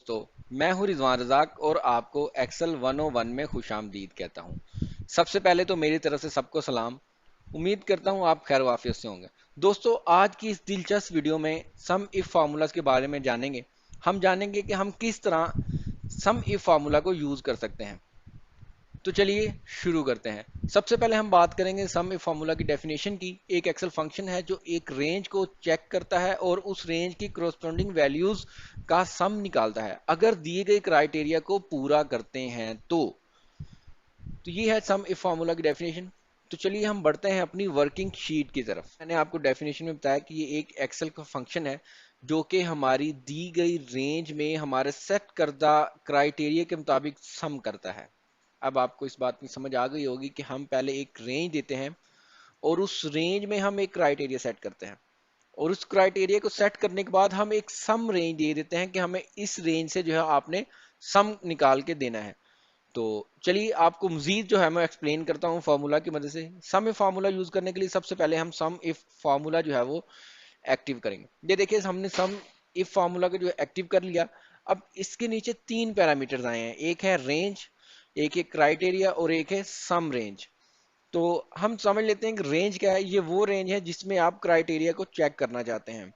دوستو، मैं हूं रिजवान रजाक और आपको एक्सेल 101 में खुश आमदीद कहता हूं। सबसे पहले तो मेरी तरफ से सबको सलाम। उम्मीद करता हूं आप खैर वाफियत से होंगे। दोस्तों, आज की इस दिलचस्प वीडियो में सम इफ फार्मूलाज के बारे में जानेंगे। हम जानेंगे कि हम किस तरह सम इफ फार्मूला को यूज कर सकते हैं। तो चलिए शुरू करते हैं। सबसे पहले हम बात करेंगे सम इफ फार्मूला की डेफिनेशन की। एक एक्सेल फंक्शन है जो एक रेंज को चेक करता है और उस रेंज की कोरस्पोंडिंग वैल्यूज का सम निकालता है अगर दिए गए क्राइटेरिया को पूरा करते हैं तो ये है सम इफ फार्मूला की डेफिनेशन। तो चलिए हम बढ़ते हैं अपनी वर्किंग शीट की तरफ। मैंने आपको डेफिनेशन में बताया कि ये एक एक्सेल का फंक्शन है जो कि हमारी दी गई रेंज में हमारे सेट करदा क्राइटेरिया के मुताबिक सम करता है। अब आपको इस बात की समझ आ गई होगी कि हम पहले एक रेंज देते हैं और उस रेंज में हम एक क्राइटेरिया सेट करते हैं और उस क्राइटेरिया को सेट करने के बाद हम एक सम रेंज दे देते हैं कि हमें इस रेंज से जो है आपने सम निकाल के देना है। तो चलिए आपको मजीद जो है मैं एक्सप्लेन करता हूँ फार्मूला की मदद से। सम इफ फार्मूला यूज करने के लिए सबसे पहले हम सम इफ फार्मूला जो है वो एक्टिव करेंगे। ये देखिए हमने सम इफ फार्मूला को जो एक्टिव कर लिया। अब इसके नीचे तीन पैरामीटर्स आए हैं, एक है रेंज, एक है क्राइटेरिया और एक है सम रेंज। तो हम समझ लेते हैं कि रेंज क्या है। ये वो रेंज है जिसमें आप क्राइटेरिया को चेक करना चाहते हैं,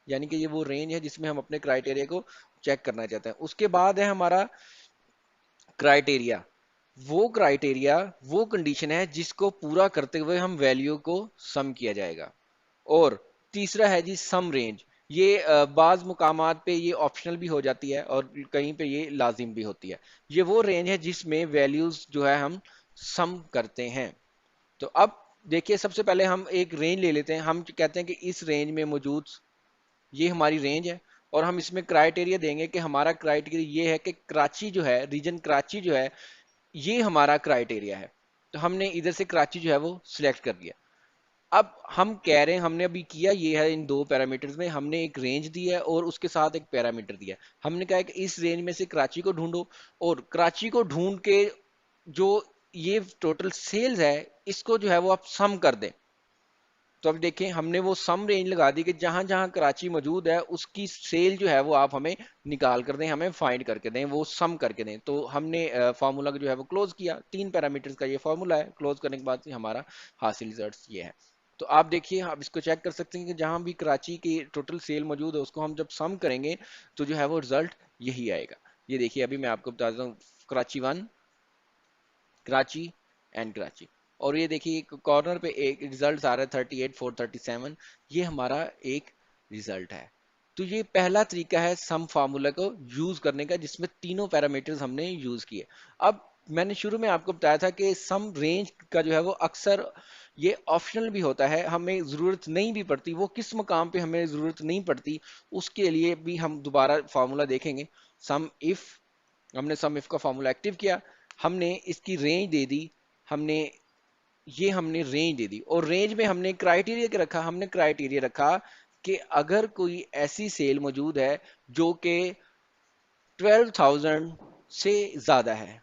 यानी कि ये वो रेंज है जिसमें हम अपने क्राइटेरिया को चेक करना चाहते हैं। उसके बाद है हमारा क्राइटेरिया। वो क्राइटेरिया वो कंडीशन है जिसको पूरा करते हुए हम वैल्यू को सम किया जाएगा। और तीसरा है जी सम रेंज। ये बाज मुकामात पे ये ऑप्शनल भी हो जाती है और कहीं पे ये लाजिम भी होती है। ये वो रेंज है जिसमें वैल्यूज जो है हम सम करते हैं। तो अब देखिए सबसे पहले हम एक रेंज ले लेते हैं। हम कहते हैं कि इस रेंज में मौजूद ये हमारी रेंज है और हम इसमें क्राइटेरिया देंगे कि हमारा क्राइटेरिया ये है कि कराची जो है, रीजन कराची जो है, ये हमारा क्राइटेरिया है। तो हमने इधर से कराची जो है वो सिलेक्ट कर दिया। अब हम कह रहे हैं, हमने अभी किया ये है, इन दो पैरामीटर्स में हमने एक रेंज दी है और उसके साथ एक पैरामीटर दिया है। हमने कहा है कि इस रेंज में से कराची को ढूंढो और कराची को ढूंढ के जो ये टोटल सेल्स है इसको जो है वो आप सम कर दें। तो अब देखें हमने वो सम रेंज लगा दी कि जहां जहां कराची मौजूद है उसकी सेल जो है वो आप हमें निकाल कर दें, हमें फाइंड करके दें, वो सम करके दें। तो हमने फार्मूला जो है वो क्लोज किया। तीन पैरामीटर्स का ये फार्मूला है। क्लोज करने के बाद हमारा हासिल रिजल्ट ये है। तो आप देखिए आप इसको चेक कर सकते हैं कि जहां भी कराची की टोटल सेल मौजूद है उसको हम जब सम करेंगे तो जो है वो रिजल्ट यही आएगा। ये देखिए अभी मैं आपको बताता हूँ, कराची 1, कराची एंड कराची। और ये देखिए कॉर्नर पे एक रिजल्ट आ रहा है 38,437। ये हमारा एक रिजल्ट है। तो ये पहला तरीका है सम फार्मूला को यूज करने का जिसमें तीनों पैरामीटर्स हमने यूज किए। अब मैंने शुरू में आपको बताया था कि सम रेंज का जो है वो अक्सर ये ऑप्शनल भी होता है, हमें जरूरत नहीं भी पड़ती। वो किस मकाम पे हमें जरूरत नहीं पड़ती उसके लिए भी हम दोबारा फार्मूला देखेंगे। सम इफ, हमने सम इफ का फार्मूला एक्टिव किया, हमने इसकी रेंज दे दी, हमने रेंज दे दी और रेंज में हमने क्राइटेरिया क्या रखा, हमने क्राइटेरिया रखा कि अगर कोई ऐसी सेल मौजूद है जो कि 12,000 से ज्यादा है,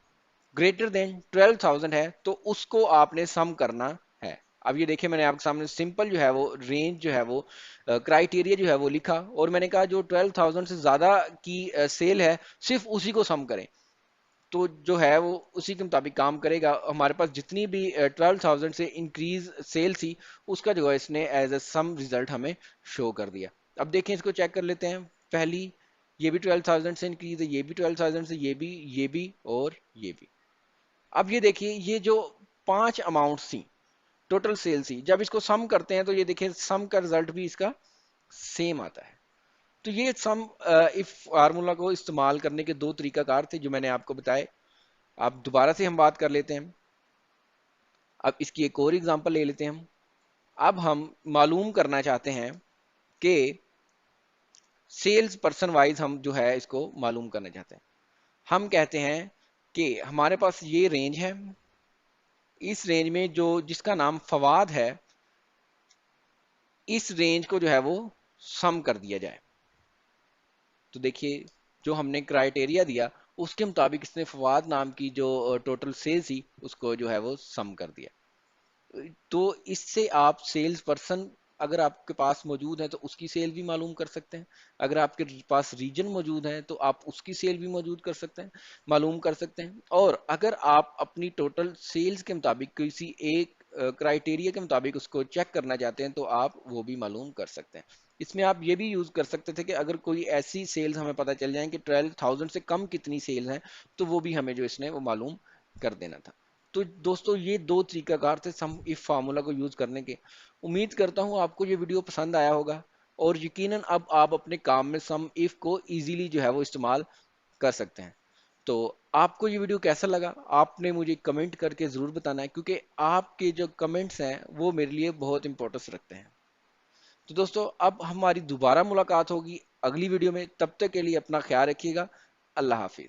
ग्रेटर देन 12,000 है, तो उसको आपने सम करना है। अब ये देखिए मैंने आपके सामने सिंपल जो है वो रेंज जो है वो क्राइटेरिया जो है वो लिखा और मैंने कहा जो 12,000 से ज्यादा की सेल है सिर्फ उसी को सम करें। तो जो है वो उसी के मुताबिक काम करेगा। हमारे पास जितनी भी 12,000 से इंक्रीज सेल थी उसका जो है इसने एज ए सम रिजल्ट हमें शो कर दिया। अब देखें इसको चेक कर लेते हैं। पहली ये भी 12,000 से इंक्रीज है, ये भी 12,000 से, ये भी और ये भी। अब ये देखिए ये जो पांच अमाउंट थी, टोटल सेल थी, जब इसको सम करते हैं तो ये देखिए सम का रिजल्ट भी इसका सेम आता है। तो ये सम इफ फार्मूला को इस्तेमाल करने के दो तरीकाकार थे जो मैंने आपको बताए। अब दोबारा से हम बात कर लेते हैं। अब इसकी एक और एग्जांपल ले लेते हैं हम। अब हम मालूम करना चाहते हैं कि सेल्स पर्सन वाइज हम जो है इसको मालूम करना चाहते हैं। हम कहते हैं कि हमारे पास ये रेंज है, इस रेंज में जो जिसका नाम फवाद है, इस रेंज को जो है वो सम कर दिया जाए। तो देखिए जो हमने क्राइटेरिया दिया उसके मुताबिक इसने फवाद नाम की जो टोटल सेल्स थी उसको जो है वो सम कर दिया। तो इससे आप सेल्स पर्सन اگر آپ کے پاس موجود ہے تو اس کی سیل بھی معلوم کر سکتے ہیں، اگر آپ کے پاس ریجن موجود ہے تو آپ اس کی سیل بھی موجود کر سکتے ہیں، معلوم کر سکتے ہیں، اور اگر آپ اپنی ٹوٹل سیلز کے مطابق کسی ایک کرائٹیریا کے مطابق اس کو چیک کرنا چاہتے ہیں تو آپ وہ بھی معلوم کر سکتے ہیں۔ اس میں آپ یہ بھی یوز کر سکتے تھے کہ اگر کوئی ایسی سیلز ہمیں پتہ چل جائیں کہ 12,000 سے کم کتنی سیلز ہیں تو وہ بھی ہمیں جو اس نے وہ معلوم کر دینا تھا۔ تو دوستو یہ دو طریقہ کار تھے سم ایف فارمولا کو یوز کرنے کے۔ امید کرتا ہوں آپ کو یہ ویڈیو پسند آیا ہوگا، اور یقیناً اب آپ اپنے کام میں سم ایف کو ایزیلی جو ہے وہ استعمال کر سکتے ہیں۔ تو آپ کو یہ ویڈیو کیسا لگا آپ نے مجھے کمنٹ کر کے ضرور بتانا ہے، کیونکہ آپ کے جو کمنٹس ہیں وہ میرے لیے بہت امپورٹنس رکھتے ہیں۔ تو دوستو اب ہماری دوبارہ ملاقات ہوگی اگلی ویڈیو میں، تب تک کے لیے اپنا خیال رکھیے گا۔ اللہ حافظ۔